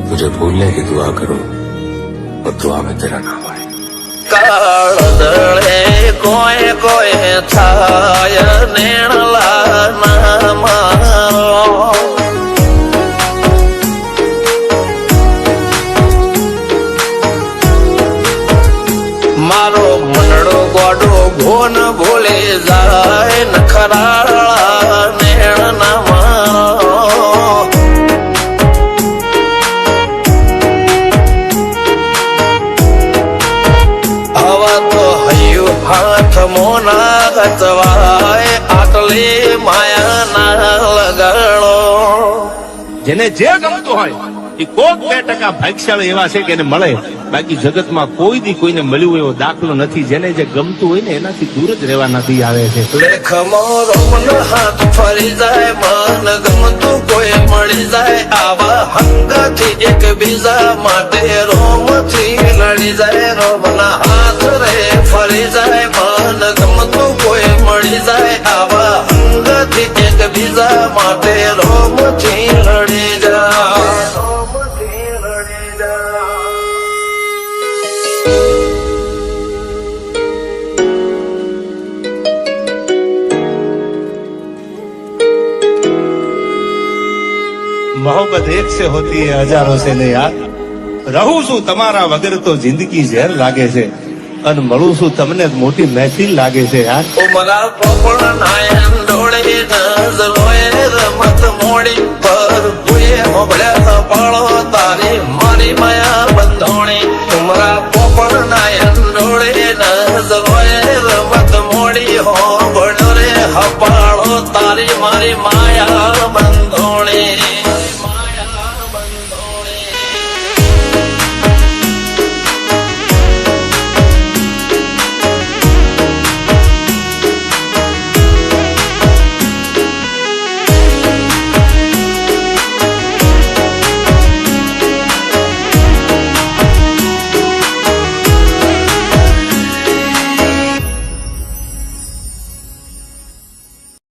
तुझे भूलने की दुआ करूं और दुआ में तेरा नाम आए। કાળદળે કોઈ કોઈ થાય નેણલા ના મારો મારો મનડો ગોડો ભોન ભૂલે જાય નખરાળા નેણ ના મારો હવા તો હૈયું હાથ મોના ગચવાય આટલી માયા ના લગાડો જેને જે ગમતું હોય એ કોક 2% ભાગ્યશાળી એવા છે કે એને મળે, બાકી જગતમાં કોઈ દી કોઈને મળ્યું એવો દાખલો નથી. જેને જે ગમતું હોય ને એનાથી દૂર જ રહેવા નથી આવે છે. લેખ મોરો મન હાથ ફરી જાય, મન ગમતું કોઈ મળી જાય, આવા હંગાથી એકબીજા માટે રોમથી લડી જાય. રોમના હાથ રે ફરી જાય, મન ગમતું કોઈ મળી જાય, આવા હંગાથી એકબીજા માટે રોમથી લડી જાય. मोहब्बत एक से होती है हजारों से नहीं यार. રહું છું તમારા વગર તો જિંદગી ઝેર લાગે છે, અને મળું છું તમને મોટી મહેફિલ લાગે છે યાર. ઉમરા પોપળ નાયન ડોળે નજરોએ રમત મોડી પર ભૂએ હોબળ્યા પાળો તારી મારી માયા બંધોણી. ઉમરા પોપળ નાયન ડોળે નજરોએ રમત મોડી હોબળ્યો રે હપાળો તારી મારી માયા